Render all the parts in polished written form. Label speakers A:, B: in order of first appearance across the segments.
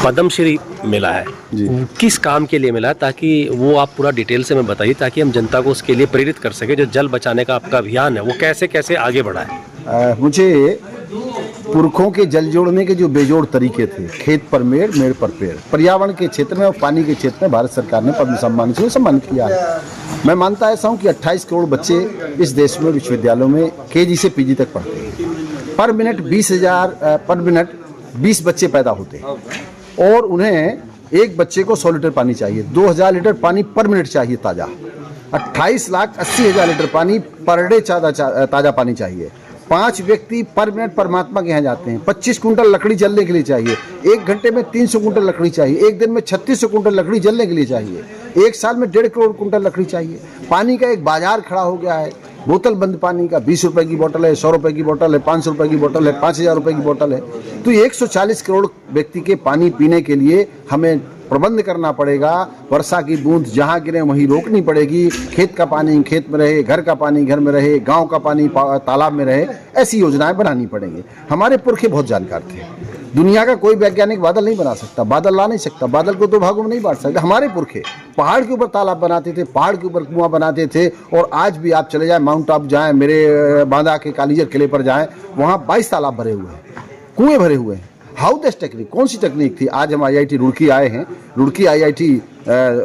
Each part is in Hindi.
A: पद्मश्री मिला है
B: जी।
A: किस काम के लिए मिला है, ताकि वो आप पूरा डिटेल से हमें बताइए ताकि हम जनता को उसके लिए प्रेरित कर सके। जो जल बचाने का आपका अभियान है वो कैसे कैसे आगे बढ़ा है?
B: मुझे पुरखों के जल जोड़ने के जो बेजोड़ तरीके थे, खेत पर मेड़, मेड़ पर पेड़, पर्यावरण के क्षेत्र में और पानी के क्षेत्र में भारत सरकार ने पद्म सम्मान से सम्मानित किया है। मैं मानता ऐसा हूँ कि 28 करोड़ बच्चे इस देश में विश्वविद्यालयों में केजी से पीजी तक पढ़ते हैं। पर मिनट 20 बच्चे पैदा होते हैं और उन्हें एक बच्चे को 100 लीटर पानी चाहिए। 2000 लीटर पानी पर मिनट चाहिए ताज़ा। 28,80,000 लीटर पानी पर डे ताज़ा पानी चाहिए। 5 व्यक्ति पर मिनट परमात्मा के यहाँ जाते हैं। 25 कुंटल लकड़ी जलने के लिए चाहिए। 1 घंटे में 300 कुंटल लकड़ी चाहिए। 1 दिन में 3600 कुंटल लकड़ी जलने के लिए चाहिए। 1 साल में 1.5 करोड़ कुंटल लकड़ी चाहिए। पानी का एक बाजार खड़ा हो गया है। बोतल बंद पानी का 20 रुपए की बोतल है, 100 रुपए की बोतल है, 500 रुपए की बोतल है, 5000 रुपए की बोतल है। तो 140 करोड़ व्यक्ति के पानी पीने के लिए हमें प्रबंध करना पड़ेगा। वर्षा की बूंद जहाँ गिरे वहीं रोकनी पड़ेगी। खेत का पानी खेत में रहे, घर का पानी घर में रहे, गांव का पानी तालाब में रहे, ऐसी योजनाएं बनानी पड़ेंगी। हमारे पुरखे बहुत जानकार थे। दुनिया का कोई वैज्ञानिक बादल नहीं बना सकता, बादल ला नहीं सकता, बादल को 2 भागों में नहीं बांट सकता। हमारे पुरखे पहाड़ के ऊपर तालाब बनाते थे, पहाड़ के ऊपर कुआं बनाते थे। और आज भी आप चले जाएं, माउंट आबू जाएं, मेरे बांदा के कालीजर किले पर जाएं, वहाँ 22 तालाब भरे हुए हैं, कुएं भरे हुए हैं। हाउ दिस टेक्निक, कौन सी टेक्निक थी? आज हम IIT रुड़की आए हैं। रुड़की IIT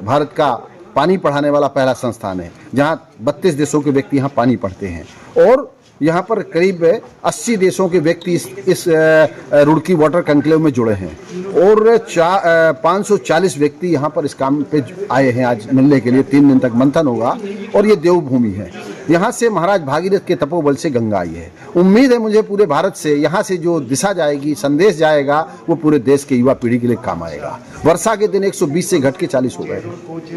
B: भारत का पानी पढ़ाने वाला पहला संस्थान है, जहाँ 32 देशों के व्यक्ति यहाँ पानी पढ़ते हैं। और यहाँ पर करीब 80 देशों के व्यक्ति इस रुड़की वाटर कंक्लेव में जुड़े हैं। और 540 व्यक्ति यहाँ पर इस काम पे आए हैं आज मिलने के लिए। 3 दिन तक मंथन होगा और ये देवभूमि है। यहाँ से महाराज भागीरथ के तपोबल से गंगा आई है। उम्मीद है मुझे पूरे भारत से यहाँ से जो दिशा जाएगी, संदेश जाएगा, वो पूरे देश के युवा पीढ़ी के लिए काम आएगा। वर्षा के दिन 120 से घट के 40 हो गए।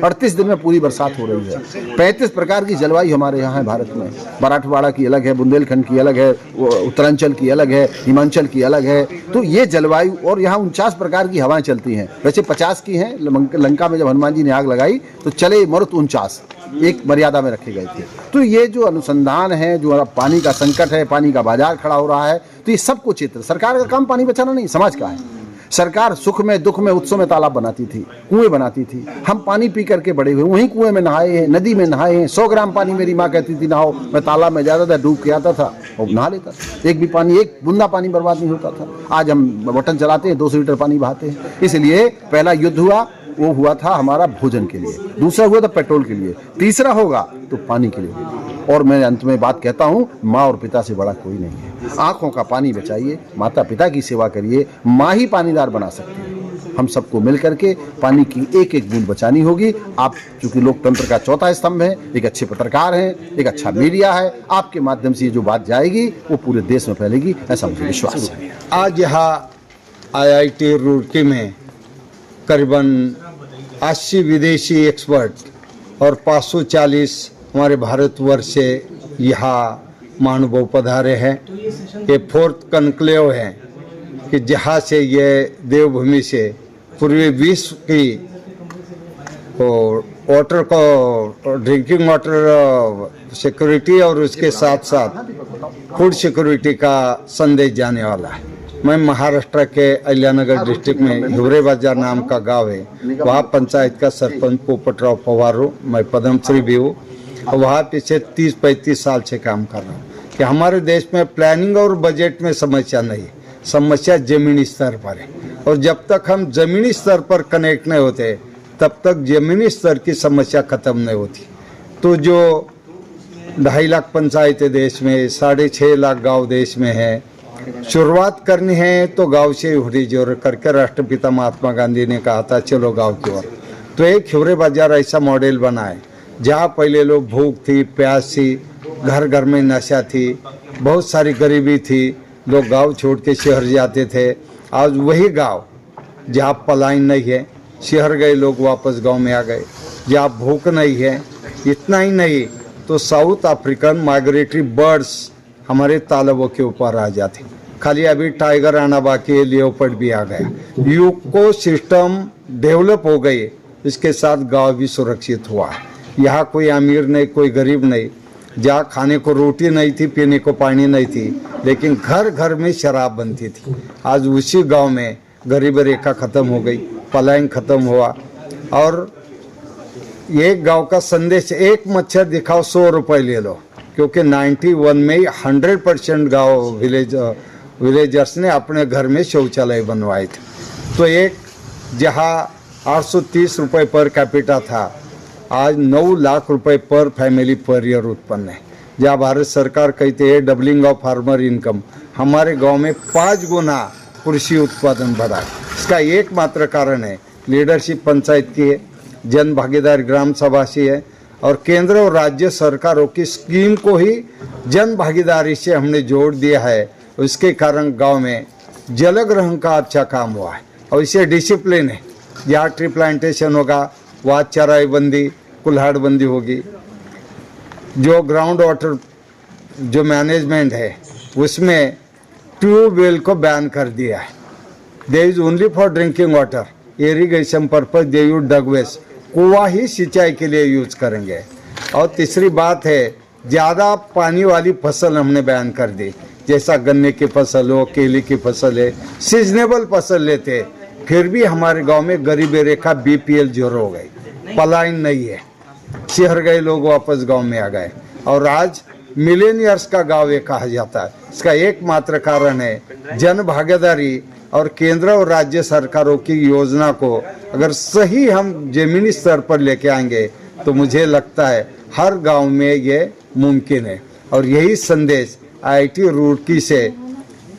B: 38 दिन में पूरी बरसात हो रही है। 35 प्रकार की जलवायु हमारे यहाँ है भारत में। मराठवाड़ा की अलग है, बुंदेलखंड की अलग है, उत्तरांचल की अलग है, हिमाचल की अलग है। तो ये जलवायु, और यहाँ 49 प्रकार की हवाएं चलती हैं। वैसे 50 की हैं। लंका में जब हनुमान जी ने आग लगाई तो चले मरुत 49, एक मर्यादा में रखे गए थे। तो ये जो अनुसंधान है, जो पानी का संकट है, पानी का बाजार खड़ा हो रहा है, तो ये सबको चित्र, सरकार का काम पानी बचाना नहीं, समाज का है। सरकार सुख में, दुख में, उत्सव में तालाब बनाती थी, कुएं बनाती थी। हम पानी पी करके बड़े हुए, वहीं कुएं में नहाए हैं, नदी में नहाए हैं। 100 ग्राम पानी मेरी माँ कहती थी नहाओ। मैं तालाब में जाता था, डूब के आता था और नहा लेता था। एक भी पानी, एक बूंदा पानी बर्बाद नहीं होता था। आज हम बटन चलाते हैं, 200 लीटर पानी बहाते हैं। इसलिए पहला युद्ध हुआ, वो हुआ था हमारा भोजन के लिए। दूसरा हुआ था पेट्रोल के लिए। तीसरा होगा तो पानी के लिए। और मैं अंत में बात कहता हूँ, माँ और पिता से बड़ा कोई नहीं है। आंखों का पानी बचाइए, माता पिता की सेवा करिए। माँ ही पानीदार बना सकती है। हम सबको मिल करके पानी की एक एक बूंद बचानी होगी। आप चूंकि लोकतंत्र का चौथा स्तंभ है, एक अच्छे पत्रकार हैं, एक अच्छा मीडिया है, आपके माध्यम से ये जो बात जाएगी वो पूरे देश में फैलेगी, ऐसा मुझे विश्वास है।
C: आज यहाँ IIT रुड़की में करीबन 80 विदेशी एक्सपर्ट और 540 हमारे भारतवर्ष से यहाँ महानुभाव पधारे हैं। ये 4th कॉन्क्लेव है कि जहाँ से ये देवभूमि से पूर्वी विश्व की वाटर को, ड्रिंकिंग वाटर सिक्योरिटी और उसके साथ साथ फूड सिक्योरिटी का संदेश जाने वाला है। मैं महाराष्ट्र के अहिल्यानगर डिस्ट्रिक्ट में हिवरे बाजार नाम का गांव है, वहाँ पंचायत का सरपंच पोपटराव पवार हूँ। मैं पद्मश्री भी हूँ। वहाँ पिछले 30-35 साल से काम कर रहा हूँ कि हमारे देश में प्लानिंग और बजट में समस्या नहीं, समस्या जमीनी स्तर पर है। और जब तक हम जमीनी स्तर पर कनेक्ट नहीं होते तब तक जमीनी स्तर की समस्या खत्म नहीं होती। तो जो 2.5 लाख पंचायतें देश में, 6.5 लाख गाँव देश में है, शुरुआत करनी है तो गांव से होनी जरूरत करके राष्ट्रपिता महात्मा गांधी ने कहा था चलो गांव की ओर। तो एक हिवरे बाजार ऐसा मॉडल बना है जहाँ पहले लोग भूख थी, प्यास थी, घर घर में नशा थी, बहुत सारी गरीबी थी, लोग गांव छोड़ के शहर जाते थे। आज वही गांव जहाँ पलायन नहीं है, शहर गए लोग वापस गांव में आ गए। जहाँ भूख नहीं है, इतना ही नहीं तो साउथ अफ्रीकन माइग्रेटरी बर्ड्स हमारे तालाबों के ऊपर आ जाते। खाली अभी टाइगर आना बाकी है, लियोपर्ड भी आ गया। इको सिस्टम डेवलप हो गई, इसके साथ गांव भी सुरक्षित हुआ। यहाँ कोई अमीर नहीं, कोई गरीब नहीं। जहाँ खाने को रोटी नहीं थी, पीने को पानी नहीं थी, लेकिन घर घर में शराब बनती थी। आज उसी गांव में गरीबी रेखा खत्म हो गई, पलायन खत्म हुआ। और एक गांव का संदेश, एक मच्छर दिखाओ 100 रुपए ले लो, क्योंकि 91 में 100% गांव विलेजर्स ने अपने घर में शौचालय बनवाए थे। तो एक जहां 830 रुपए पर कैपिटा था, आज 9 लाख रुपए पर फैमिली पर ईयर उत्पन्न है। जहाँ भारत सरकार कहती है डबलिंग ऑफ फार्मर इनकम, हमारे गांव में 5 गुना कृषि उत्पादन बढ़ा है। इसका एकमात्र कारण है लीडरशिप पंचायत की है, जन भागीदारी ग्राम सभा से है, और केंद्र और राज्य सरकारों की स्कीम को ही जन भागीदारी से हमने जोड़ दिया है। उसके कारण गांव में जलग्रहण का अच्छा काम हुआ है और इसे डिसिप्लिन है। जहाँ ट्री प्लांटेशन होगा वहाँ चराई बंदी, कुल्हाड़ बंदी होगी। जो ग्राउंड वाटर जो मैनेजमेंट है उसमें ट्यूबवेल को बैन कर दिया है। They is only for drinking water, irrigation purpose they use dug wells, कुआं ही सिंचाई के लिए यूज करेंगे। और तीसरी बात है, ज़्यादा पानी वाली फसल हमने बैन कर दी, जैसा गन्ने की फसल हो, केले की फसल है, सीजनेबल फसल लेते, फिर भी हमारे गांव में गरीबी रेखा BPL 0 हो गई। पलायन नहीं है, शहर गए लोग वापस गांव में आ गए, और आज मिलेनियर्स का गांव ये कहा जाता है। इसका एकमात्र कारण है जन भागीदारी और केंद्र और राज्य सरकारों की योजना को अगर सही हम जमीनी स्तर पर लेके आएंगे तो मुझे लगता है हर गांव में ये मुमकिन है। और यही संदेश IIT रुड़की से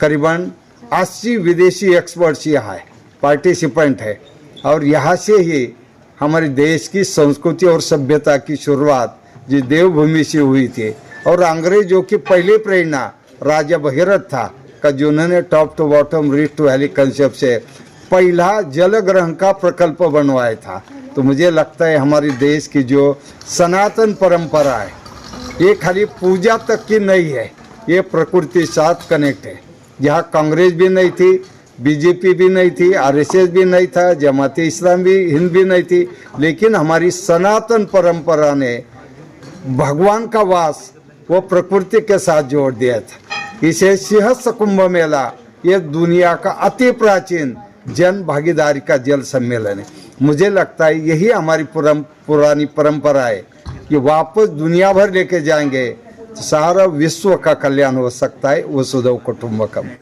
C: करीबन 80 विदेशी एक्सपर्ट्स यहाँ है, पार्टिसिपेंट है, और यहाँ से ही हमारे देश की संस्कृति और सभ्यता की शुरुआत जो देवभूमि से हुई थी। और अंग्रेजों की पहली प्रेरणा राजा भगीरथ था का जिन्होंने टॉप टू बॉटम रिस्ट टू वैली कंसेप्ट से पहला जलग्रहण का प्रकल्प बनवाया था। तो मुझे लगता है हमारे देश की जो सनातन परंपरा है ये खाली पूजा तक की नहीं है, ये प्रकृति साथ कनेक्ट है। जहाँ कांग्रेस भी नहीं थी, BJP भी नहीं थी, RSS भी नहीं था, जमाते इस्लाम भी, हिंद भी नहीं थी, लेकिन हमारी सनातन परंपरा ने भगवान का वास वो प्रकृति के साथ जोड़ दिया था। इसे सिंहस्थ कुंभ मेला ये दुनिया का अति प्राचीन जन भागीदारी का जल सम्मेलन है। मुझे लगता है यही हमारी पुरानी परंपरा है कि वापस दुनिया भर लेके जाएंगे तो सारा विश्व का कल्याण हो सकता है। वसुधैव कुटुंबकम।